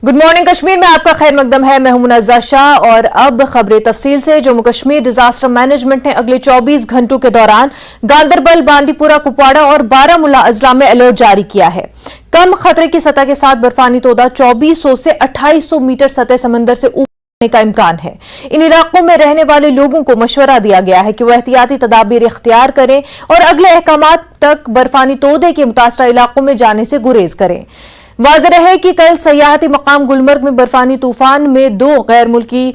Good morning Kashmir में आपका खैर मकदम है। मैं हूं मुनज़्ज़ा शाह और अब खबरें तफसील से। जम्मू कश्मीर डिजास्टर मैनेजमेंट ने अगले 24 घंटों के दौरान गांदरबल, बांडीपुरा, कुपवाड़ा और बारामूला अजला में अलर्ट जारी किया है। कम खतरे की सतह के साथ बर्फानी तोदा 2400 से 2800 मीटर सतह समंदर से ऊपर का इम्कान है। इन इलाकों में रहने वाले लोगों को मशवरा दिया गया है कि वह एहतियाती तदाबीर इख्तियार करें और अगले अहकामात तक बर्फानी तोदे के मुतासरा इलाकों में जाने से गुरेज करें। वाज़ेह है कि कल सयाहती मकाम गुलमर्ग में बर्फानी तूफान में 2 गैर मुल्की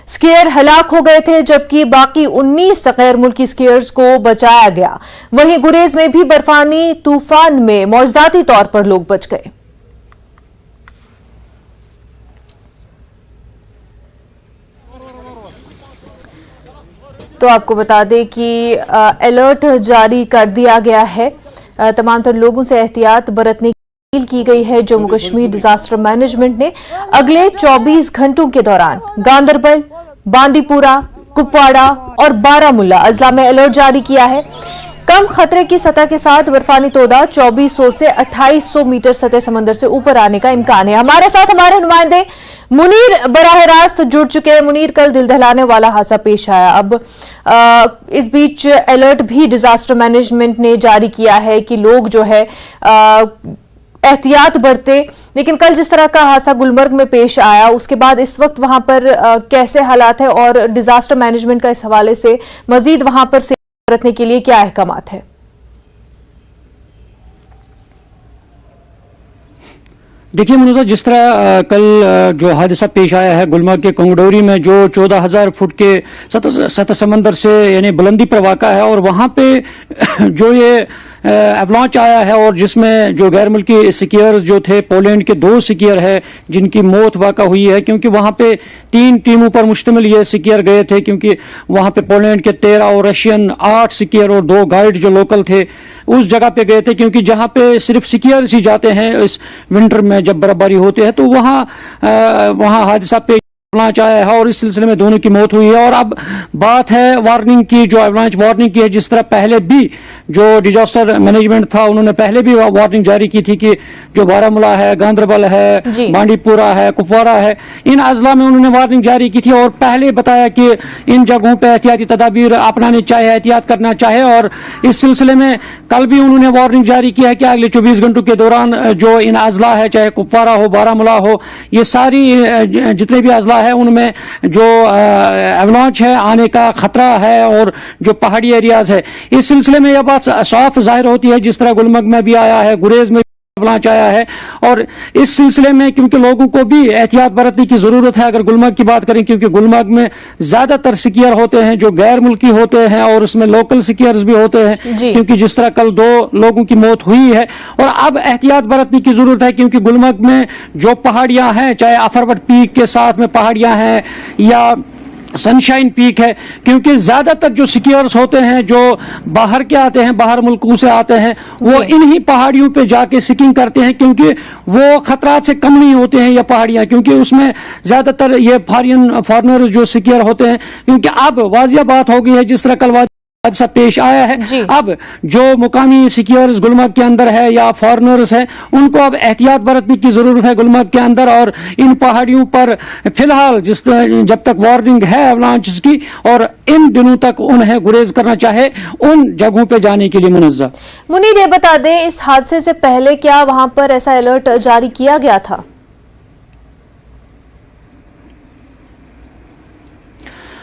स्कीयर हलाक हो गए थे, जबकि बाकी 19 गैर मुल्की स्कीयर्स को बचाया गया। वहीं गुरेज में भी बर्फानी तूफान में मौजदाती तौर पर लोग बच गए। तो आपको बता दें कि अलर्ट जारी कर दिया गया है। तमाम तर लोगों से एहतियात बरतने की गई है। जम्मू कश्मीर डिजास्टर मैनेजमेंट ने अगले 24 घंटों के दौरान गांदरबल, बांडीपुरा, कुपवाड़ा और बारामूला अजला में अलर्ट जारी किया है। कम खतरे की सतह के साथ बर्फानी तोदा 2400 से 2800 मीटर सतह समंदर से ऊपर आने का इम्कान है। हमारे साथ हमारे नुमाइंदे मुनीर बराह रास्त जुड़ चुके हैं। मुनीर, कल दिल दहलाने वाला हादसा पेश आया। अब इस बीच अलर्ट भी डिजास्टर मैनेजमेंट ने जारी किया है कि लोग जो है एहतियात बरते। लेकिन कल जिस तरह का हादसा गुलमर्ग में पेश आया, उसके बाद इस वक्त वहां पर कैसे हालात है और डिजास्टर मैनेजमेंट का इस हवाले से मजीद वहां पर से बरतने के लिए क्या अहकामात है? देखिए मुनज़्ज़ा, जिस तरह कल जो हादसा पेश आया है गुलमर्ग के कंगडोरी में, जो 14,000 फुट के सतह समंदर से यानी बुलंदी पर वाक़ा है, और वहाँ पे जो ये एवलांच आया है और जिसमें जो गैर मुल्की स्कीयर्स जो थे, पोलैंड के 2 स्कीयर है जिनकी मौत वाक़ा हुई है, क्योंकि वहाँ पे 3 टीमों पर मुश्तमिल ये स्कीयर गए थे, क्योंकि वहाँ पे पोलैंड के 13 और रशियन 8 स्कीयर और 2 गाइड जो लोकल थे उस जगह पे गए थे, क्योंकि जहाँ पे सिर्फ स्कीयर्स ही जाते हैं इस विंटर में जब बर्फबारी होती है, तो वहाँ हादसा पे एवलांच आया है और इस सिलसिले में दोनों की मौत हुई है। और अब बात है वार्निंग की, जो एवलांच वार्निंग की है, जिस तरह पहले भी जो डिजास्टर मैनेजमेंट था उन्होंने पहले भी वार्निंग जारी की थी कि जो बारामूला है, गांदरबल है, बांडीपुरा है, कुपवाड़ा है, इन अजला में उन्होंने वार्निंग जारी की थी और पहले बताया कि इन जगहों पर एहतियाती तदाबीर अपनानी चाहिए, एहतियात करना चाहिए। और इस सिलसिले में कल भी उन्होंने वार्निंग जारी किया है कि अगले 24 घंटों के दौरान जो इन अजला है, चाहे कुपवाड़ा हो, बारामूला हो, ये सारी जितने भी अजला है उनमें जो एवलांच है आने का खतरा है और जो पहाड़ी एरियाज है, इस सिलसिले में यह बात साफ जाहिर होती है। जिस तरह गुलमर्ग में भी आया है, गुरेज में एवलांच आया है, और इस सिलसिले में क्योंकि लोगों को भी एहतियात बरतने की जरूरत है। अगर गुलमर्ग की बात करें, क्योंकि गुलमर्ग में ज्यादातर स्कीयर होते हैं जो गैर मुल्की होते हैं और उसमें लोकल स्कीयर्स भी होते हैं, क्योंकि जिस तरह कल 2 लोगों की मौत हुई है। और अब एहतियात बरतने की जरूरत है, क्योंकि गुलमर्ग में जो पहाड़ियां हैं, चाहे अफरवट पीक के साथ में पहाड़ियां हैं या सनशाइन पीक है, क्योंकि ज्यादातर जो स्कीयर्स होते हैं जो बाहर के आते हैं, बाहर मुल्कों से आते हैं, वो इन्हीं पहाड़ियों पे जाके स्कीइंग करते हैं, क्योंकि वो खतरात से कम नहीं होते हैं ये पहाड़ियां, क्योंकि उसमें ज्यादातर ये फॉरेनर्स जो स्कीयर होते हैं। क्योंकि अब वाजिया बात हो गई है, जिस तरह कल हादसा पेश आया है, अब जो मुकामी स्कीयर्स गुलमर्ग के अंदर है या फॉरेनर्स हैं, उनको अब एहतियात बरतने की जरूरत है गुलमर्ग के अंदर। और इन पहाड़ियों पर फिलहाल जब तक वार्निंग है एवलांच की, और इन दिनों तक उन्हें गुरेज करना चाहे उन जगहों पे जाने के लिए। मुनज़्ज़ा, मुनीर, ये बता दें, इस हादसे से पहले क्या वहां पर ऐसा अलर्ट जारी किया गया था?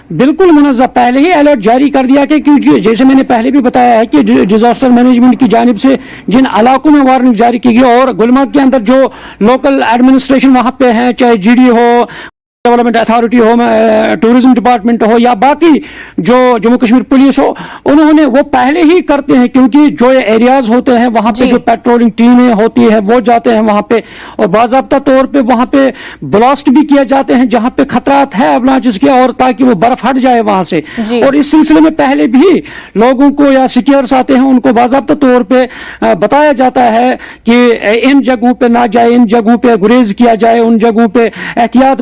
बिल्कुल मुनज़्ज़ा, पहले ही अलर्ट जारी कर दिया कि क्योंकि जैसे मैंने पहले भी बताया है कि डिजास्टर मैनेजमेंट की जानिब से जिन इलाकों में वार्निंग जारी की गई, और गुलमर्ग के अंदर जो लोकल एडमिनिस्ट्रेशन वहां पे है, चाहे जीडी हो, डेवलपमेंट अथॉरिटी हो, टूरिज्म डिपार्टमेंट हो या बाकी जो जम्मू कश्मीर पुलिस हो, उन्होंने वो पहले ही करते हैं, क्योंकि जो एरियाज होते हैं वहां पे जो पेट्रोलिंग टीमें होती है वो जाते हैं वहां पे, और बाज़ाब्ता तौर पे वहां पे ब्लास्ट भी किए जाते हैं जहां पे खतरात है अवलांच के, और ताकि वो बर्फ हट जाए वहां से। और इस सिलसिले में पहले भी लोगों को या स्कीयर्स आते हैं उनको बाज़ाब्ता तौर पे बताया जाता है कि इन जगहों पे ना जाए, इन जगहों पे गुरेज किया जाए, उन जगहों पे एहतियात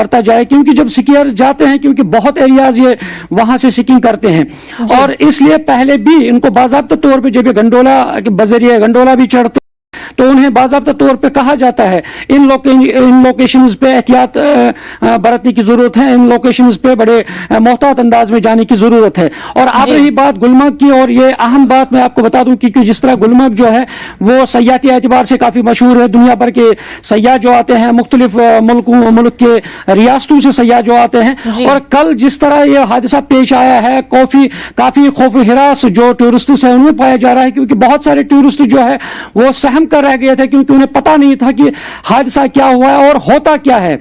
बरता जाए, क्योंकि जब स्कीयर्स जाते हैं, क्योंकि बहुत एरियाज ये वहां से स्कीइंग करते हैं, और इसलिए पहले भी इनको बाज़ाब्ता तौर पे जब ये गंडोला बजरिया गंडोला भी चढ़ते तो उन्हें बाज़ाब्ता तौर पे कहा जाता है इन लोकेशंस पे एहतियात बरतने की ज़रूरत है, इन लोकेशंस पे बड़े मोहतात अंदाज में जाने की ज़रूरत है। और अब रही बात गुलमर्ग की, और ये अहम बात मैं आपको बता दूं कि जिस तरह गुलमर्ग जो है वो सयाहती एतबार से काफ़ी मशहूर है, दुनिया भर के सयाह जो आते हैं, मुख्तलिफ मुल्क के रियासतों से सयाह जो आते हैं, और कल जिस तरह ये हादसा पेश आया है काफ़ी खौफ हिरास जो टूरिस्ट है उनमें पाया जा रहा है, क्योंकि बहुत सारे टूरिस्ट जो है वो सहम कर रह गए थे क्योंकि उन्हें पता नहीं था कि हादसा क्या हुआ है और होता क्या है,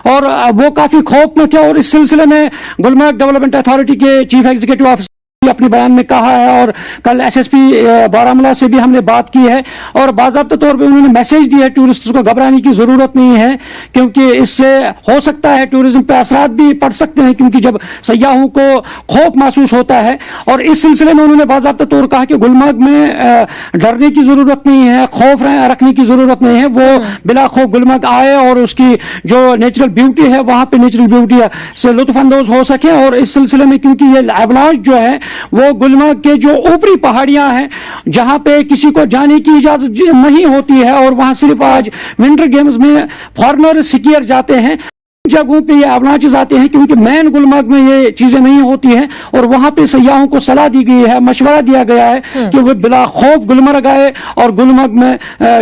और वो काफी खौफ में थे। और इस सिलसिले में गुलमर्ग डेवलपमेंट अथॉरिटी के चीफ एग्जीक्यूटिव ऑफिसर अपने बयान में कहा है, और कल एसएसपी बारामूला से भी हमने बात की है, और बाज़ाब्ता तौर पे उन्होंने मैसेज दिया है टूरिस्ट्स को घबराने की जरूरत नहीं है, क्योंकि इससे हो सकता है टूरिज्म पे असरात भी पड़ सकते हैं, क्योंकि जब सयाहों को खौफ महसूस होता है। और इस सिलसिले में उन्होंने बाज़ाब्ता तौर कहा कि गुलमर्ग में डरने की जरूरत नहीं है, खौफ रखने की जरूरत नहीं है, वो बिला खौफ गुलमर्ग आए और उसकी जो नेचुरल ब्यूटी है वहां पे नेचुरल ब्यूटी से लुत्फानंदोज हो सके। और इस सिलसिले में क्योंकि ये एवलांच जो है वो गुलमर्ग के जो ऊपरी पहाड़ियां हैं जहां पे किसी को जाने की इजाजत नहीं होती है, और वहां सिर्फ आज विंटर गेम्स में फॉरेनर स्कीयर जाते हैं, जगहों पे ये एवलांचेस आते हैं, क्योंकि मैन गुलमर्ग में ये चीजें नहीं होती हैं। और वहां पे सयाहों को सलाह दी गई है, मशवरा दिया गया है कि वो बिला खौफ गुलमर्ग आए और गुलमर्ग में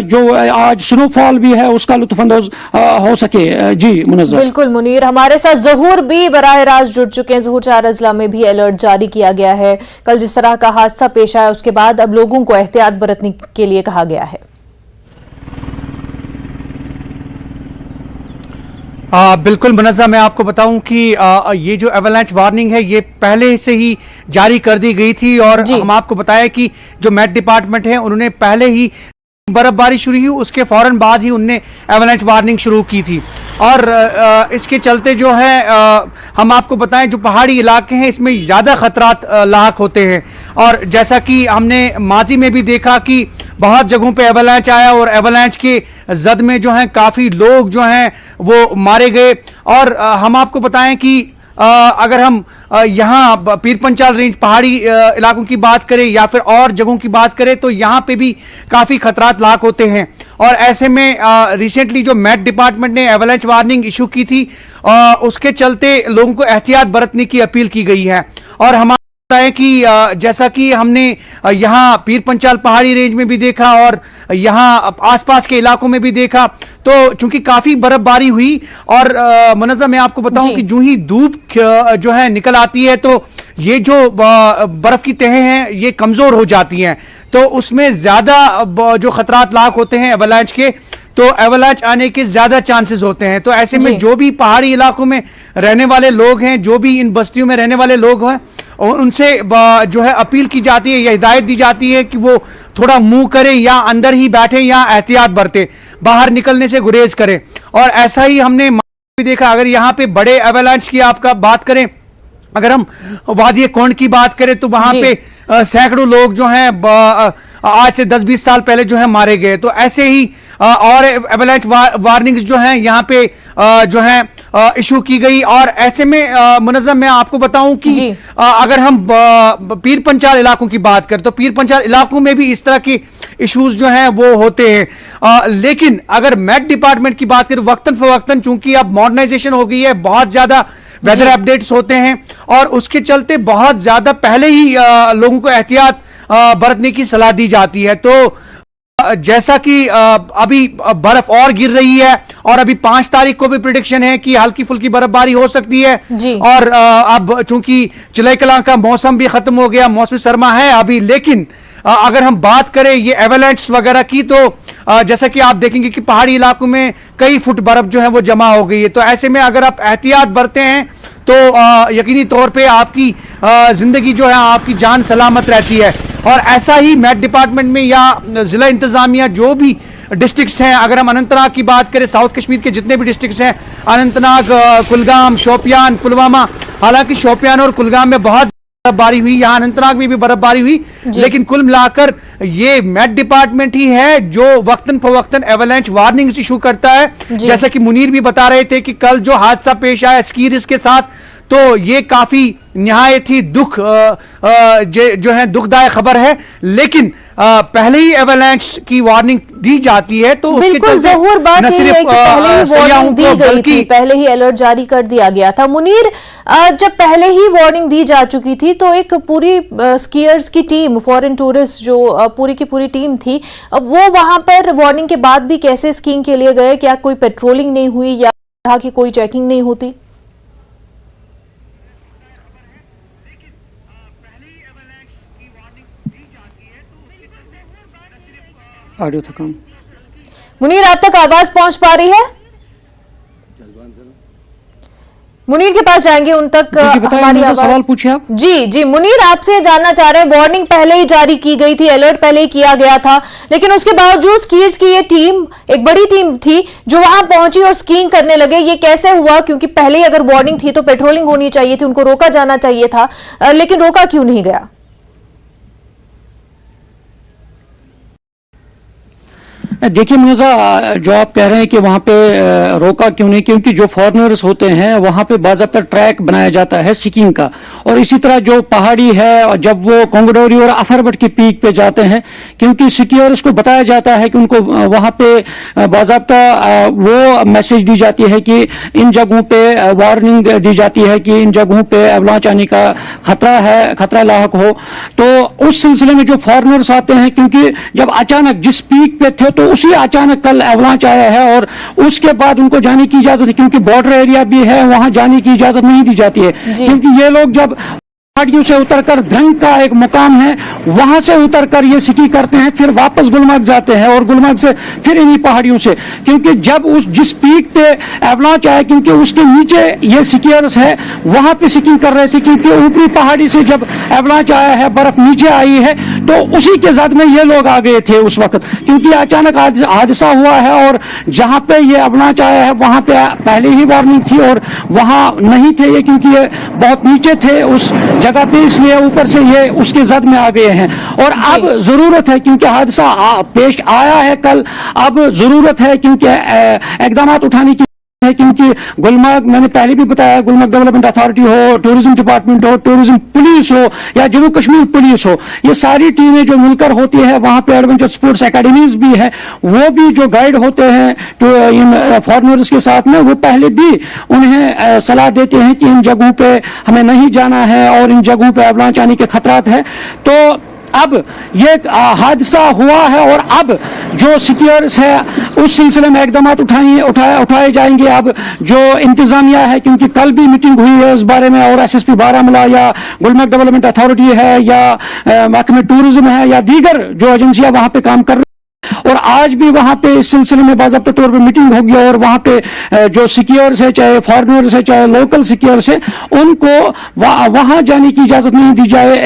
जो आज स्नोफॉल भी है उसका लुत्फानंदोज हो सके। जी मुनज़्ज़र। बिल्कुल मुनीर, हमारे साथ ज़हूर भी बराह रास्त जुड़ चुके हैं। ज़हूर, 4 अजला में भी अलर्ट जारी किया गया है। कल जिस तरह का हादसा पेश आया उसके बाद अब लोगों को एहतियात बरतने के लिए कहा गया है। बिल्कुल मुनज़्ज़म, मैं आपको बताऊं कि ये जो एवलांच वार्निंग है ये पहले से ही जारी कर दी गई थी, और हम आपको बताया कि जो मेट डिपार्टमेंट है उन्होंने पहले ही बर्फबारी शुरू हुई उसके फौरन बाद ही उनने एवलांच वार्निंग शुरू की थी। और इसके चलते जो है हम आपको बताएं जो पहाड़ी इलाके हैं इसमें ज़्यादा ख़तरात लाक होते हैं, और जैसा कि हमने माजी में भी देखा कि बहुत जगहों पे एवलांच आया और एवलांच के जद में जो है काफ़ी लोग जो हैं वो मारे गए। और हम आपको बताएं कि अगर हम यहाँ पीर पंचाल रेंज पहाड़ी इलाकों की बात करें या फिर और जगहों की बात करें तो यहाँ पे भी काफ़ी खतरात लाक होते हैं। और ऐसे में रिसेंटली जो मेट डिपार्टमेंट ने एवलांच वार्निंग इशू की थी उसके चलते लोगों को एहतियात बरतने की अपील की गई है। और हमारा है कि जैसा कि हमने यहाँ पीर पंचाल पहाड़ी रेंज में भी देखा और यहाँ आसपास के इलाकों में भी देखा, तो चूंकि काफी बर्फबारी हुई और मुनज़्ज़म मैं आपको बताऊं कि जो ही धूप जो है निकल आती है तो ये जो बर्फ की तहें हैं ये कमजोर हो जाती हैं, तो उसमें ज्यादा जो खतरात लाक होते हैं एवलांच के, तो एवलांच आने के ज्यादा चांसेस होते हैं। तो ऐसे में जो भी पहाड़ी इलाकों में रहने वाले लोग हैं, जो भी इन बस्तियों में रहने वाले लोग हैं, उनसे जो है अपील की जाती है या हिदायत दी जाती है कि वो थोड़ा मुंह करें या अंदर ही बैठे या एहतियात बरतें, बाहर निकलने से गुरेज करें। और ऐसा ही हमने भी देखा, अगर यहाँ पे बड़े एवलांच की आपका बात करें, अगर हम वादी कोंड की बात करें तो वहां पे सैकड़ों लोग जो हैं आज से 10-20 साल पहले जो है मारे गए। तो ऐसे ही और एवलांच वार्निंग्स जो हैं यहाँ पे जो है इशू की गई। और ऐसे में मुनज़्ज़म मैं आपको बताऊं कि अगर हम पीर पंचाल इलाकों की बात करें तो पीर पंचाल इलाकों में भी इस तरह के इश्यूज जो हैं वो होते हैं। लेकिन अगर मेट डिपार्टमेंट की बात करें वक्तन फवक्तन, चूंकि अब मॉडर्नाइजेशन हो गई है, बहुत ज्यादा वेदर अपडेट्स होते हैं और उसके चलते बहुत ज्यादा पहले ही लोगों को एहतियात बरतने की सलाह दी जाती है। तो जैसा कि अभी बर्फ और गिर रही है और अभी 5 तारीख को भी प्रेडिक्शन है कि हल्की फुल्की बर्फबारी हो सकती है। और अब चूंकि जुलाई कलां का मौसम भी खत्म हो गया, मौसमी सरमा है अभी, लेकिन अगर हम बात करें ये एवलांच वगैरह की तो जैसा कि आप देखेंगे कि पहाड़ी इलाकों में कई फुट बर्फ जो है वो जमा हो गई है। तो ऐसे में अगर आप एहतियात बरते हैं तो यकीनी तौर पे आपकी जिंदगी जो है आपकी जान सलामत रहती है। और ऐसा ही मेट डिपार्टमेंट में या जिला इंतजामिया जो भी डिस्ट्रिक्ट्स हैं, अगर हम अनंतनाग की बात करें, साउथ कश्मीर के जितने भी डिस्ट्रिक्ट्स हैं, अनंतनाग, कुलगाम, शोपियान, पुलवामा, हालांकि शोपियान और कुलगाम में बहुत बर्फबारी हुई, यहाँ अनंतनाग में भी बर्फबारी हुई, लेकिन कुल मिलाकर ये मेट डिपार्टमेंट ही है जो वक्तन फवक्तन एवलांच वार्निंग्स इशू करता है। जैसा कि मुनीर भी बता रहे थे कि कल जो हादसा पेश आया स्की रिस्क के साथ, तो ये काफी निहायत ही जो है दुखदायक खबर है, लेकिन पहले ही एवलांच की वार्निंग दी जाती है तो उसके बिल्कुल चलते ज़हूर बात न ये सिर्फ है कि पहले ही सयाहों वार्निंग दी को गई बल्कि थी, पहले ही अलर्ट जारी कर दिया गया था। मुनीर, जब पहले ही वार्निंग दी जा चुकी थी तो एक पूरी स्कीयर्स की टीम, फॉरेन टूरिस्ट जो पूरी की पूरी टीम थी, वो वहां पर वार्निंग के बाद भी कैसे स्कीइंग के लिए गए? क्या कोई पेट्रोलिंग नहीं हुई या तरह की कोई चेकिंग नहीं होती? ऑडियो था काम। मुनीर, आप तक आवाज पहुंच पा रही है? मुनीर के पास जाएंगे, उन तक हमारी आवाज। सवाल पूछिए आप। जी जी मुनीर, आपसे जानना चाह रहे हैं, वार्निंग पहले ही जारी की गई थी, अलर्ट पहले ही किया गया था, लेकिन उसके बावजूद स्कीयर्स की ये टीम, एक बड़ी टीम थी जो वहां पहुंची और स्कीइंग करने लगे। ये कैसे हुआ? क्योंकि पहले ही अगर वार्निंग थी तो पेट्रोलिंग होनी चाहिए थी, उनको रोका जाना चाहिए था, लेकिन रोका क्यों नहीं गया? देखिए मुनीजा, जो आप कह रहे हैं कि वहां पे रोका क्यों नहीं, क्योंकि जो फॉरेनर्स होते हैं वहां पे बाज़ाब्ता ट्रैक बनाया जाता है स्कीइंग का, और इसी तरह जो पहाड़ी है, और जब वो कोंगडोरी और अफरबट की पीक पे जाते हैं, क्योंकि स्कीयर्स को बताया जाता है कि उनको वहां पे बाज़ाब्ता वो मैसेज दी जाती है कि इन जगहों पे वार्निंग दी जाती है कि इन जगहों पे एवलांच आने का खतरा है, खतरा लाहक हो। तो उस सिलसिले में जो फॉरेनर्स आते हैं, क्योंकि जब अचानक जिस पीक पे थे तो उसी अचानक कल एवलांच आया है, और उसके बाद उनको जाने की इजाजत नहीं, क्योंकि बॉर्डर एरिया भी है, वहां जाने की इजाजत नहीं दी जाती है, क्योंकि ये लोग जब पहाड़ियों से उतरकर ध्रंग का एक मुकाम है, वहां से उतरकर ये स्की करते हैं, फिर वापस गुलमर्ग जाते हैं, और गुलमर्ग से फिर इन्हीं पहाड़ियों से, क्योंकि जब उस जिस पीक पे एवलांच आया, क्योंकि उसके नीचे ये स्कीयर्स है, वहां पे स्कीइंग कर रहे थे, क्योंकि ऊपरी पहाड़ी से जब एवलांच आया है, बर्फ नीचे आई है, तो उसी के जद में ये लोग आ गए थे उस वक्त, क्योंकि अचानक हादसा हुआ है, और जहां पे ये एवलांच आया है वहां पे पहले ही वार्निंग थी, और वहां नहीं थे ये, क्योंकि ये बहुत नीचे थे उस जगह पे, इसलिए ऊपर से ये उसके जद में आ गए हैं। और अब जरूरत है, क्योंकि हादसा पेश आया है कल, अब जरूरत है क्योंकि इकदाम उठाने की है, क्योंकि गुलमर्ग, मैंने पहले भी बताया, गुलमर्ग डेवलपमेंट अथॉरिटी हो, टूरिज्म डिपार्टमेंट हो, टूरिज्म पुलिस हो, या जम्मू कश्मीर पुलिस हो, ये सारी टीमें जो मिलकर होती है, वहां पे एडवेंचर स्पोर्ट्स एकेडमीज भी है, वो भी जो गाइड होते हैं तो इन फॉरेनर्स के साथ में, वो पहले भी उन्हें सलाह देते हैं कि इन जगहों पे हमें नहीं जाना है, और इन जगहों पे एवलांच आने के खतरात है। तो अब ये हादसा हुआ है, और अब जो स्कीयर्स है उस सिलसिले में इकदाम उठाए जाएंगे। अब जो इंतजामिया है, क्योंकि कल भी मीटिंग हुई है इस बारे में, और एसएसपी बारामूला या गुलमर्ग डेवलपमेंट अथॉरिटी है, या महकमे टूरिज्म है, या दीगर जो एजेंसियां वहां पे काम कर, और आज भी वहां पे इस सिलसिले में बाज़ाब्ता तौर पे मीटिंग होगी, और वहां पे जो स्कीयर्स है, चाहे फॉरेनर्स है, चाहे लोकल स्कीयर्स है, उनको वहां जाने की इजाजत नहीं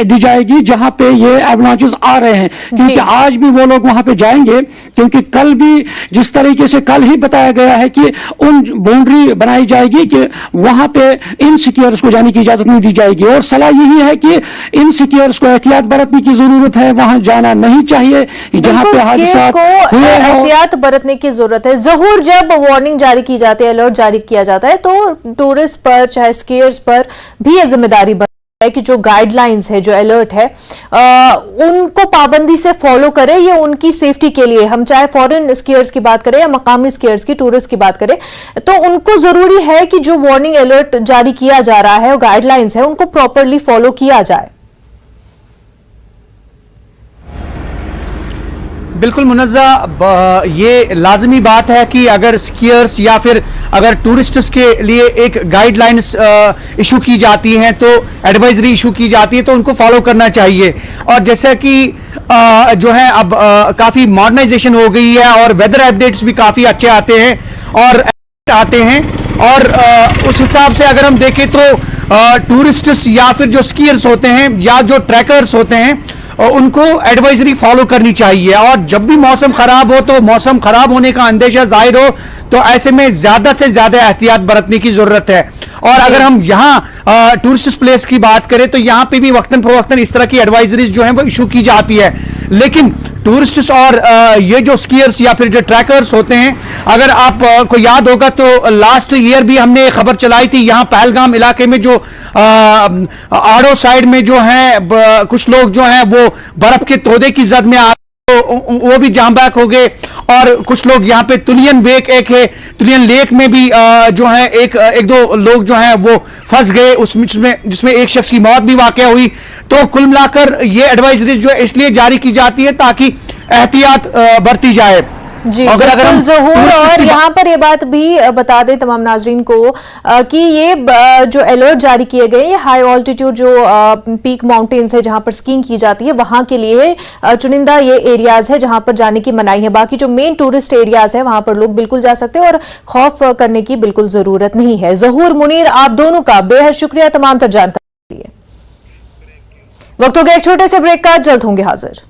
दी जाएगी जहां पे ये एवलांचेस आ रहे हैं, क्योंकि आज भी वो लोग वहां पे जाएंगे, क्योंकि कल भी जिस तरीके से कल ही बताया गया है कि उन बाउंड्री बनाई जाएगी कि वहां पे इन स्कीयर्स को जाने की इजाजत नहीं दी जाएगी, और सलाह यही है कि इन स्कीयर्स को एहतियात बरतने की जरूरत है, वहां जाना नहीं चाहिए जहां पे हादसा एहतियात बरतने की जरूरत है। जहूर, जब वार्निंग जारी की जाती है, अलर्ट जारी किया जाता है, तो टूरिस्ट पर, चाहे स्कीयर्स पर भी ये जिम्मेदारी बनती है कि जो गाइडलाइंस है, जो अलर्ट है, उनको पाबंदी से फॉलो करे, ये उनकी सेफ्टी के लिए, हम चाहे फॉरेन स्कीयर्स की बात करें या मकामी स्कीयर्स की, टूरिस्ट की बात करें, तो उनको जरूरी है कि जो वार्निंग अलर्ट जारी किया जा रहा है, गाइडलाइंस है, उनको प्रॉपरली फॉलो किया जाए। बिल्कुल मुनज़्ज़ा, ये लाजमी बात है कि अगर स्कीयर्स या फिर अगर टूरिस्ट्स के लिए एक गाइडलाइंस इशू की जाती हैं, तो एडवाइजरी इशू की जाती है, तो उनको फॉलो करना चाहिए। और जैसा कि जो है अब काफ़ी मॉडर्नाइजेशन हो गई है, और वेदर अपडेट्स भी काफ़ी अच्छे आते हैं और उस हिसाब से अगर हम देखें तो टूरिस्ट्स या फिर जो स्कीयर्स होते हैं या जो ट्रैकर्स होते हैं, उनको एडवाइजरी फॉलो करनी चाहिए, और जब भी मौसम खराब हो तो मौसम खराब होने का अंदेशा जाहिर हो तो ऐसे में ज्यादा से ज्यादा एहतियात बरतने की जरूरत है। और अगर हम यहाँ टूरिस्ट प्लेस की बात करें तो यहाँ पे भी वक्तन फवक्तन इस तरह की एडवाइजरीज जो है वो इशू की जाती है, लेकिन टूरिस्ट्स और ये जो स्कीयर्स या फिर जो ट्रैकर्स होते हैं, अगर आप को याद होगा तो लास्ट ईयर भी हमने खबर चलाई थी यहाँ पहलगाम इलाके में जो आड़ो साइड में जो है कुछ लोग जो हैं वो बर्फ के तोदे की जद में वो भी जाम बैक हो गए, और कुछ लोग यहाँ पे तुलियन लेक एक है, तुलियन लेक में भी जो है एक दो लोग जो हैं वो फंस गए उसमें, जिसमें एक शख्स की मौत भी वाकया हुई। तो कुल मिलाकर ये एडवाइजरी जो है इसलिए जारी की जाती है ताकि एहतियात बरती जाए। जी, अगर हम ज़हूर, और यहाँ पर ये बात भी बता दें तमाम नाजरीन को कि ये जो अलर्ट जारी किए गए, ये हाई ऑल्टीट्यूड जो पीक माउंटेन्स है जहाँ पर स्कीइंग की जाती है वहाँ के लिए चुनिंदा ये एरियाज है जहाँ पर जाने की मनाही है। बाकी जो मेन टूरिस्ट एरियाज है वहाँ पर लोग बिल्कुल जा सकते हैं और खौफ करने की बिल्कुल जरूरत नहीं है। ज़हूर, मुनीर, आप दोनों का बेहद शुक्रिया तमाम तर जानकारी के लिए। वक्त हो गया एक छोटे से ब्रेक का, जल्द होंगे हाजिर।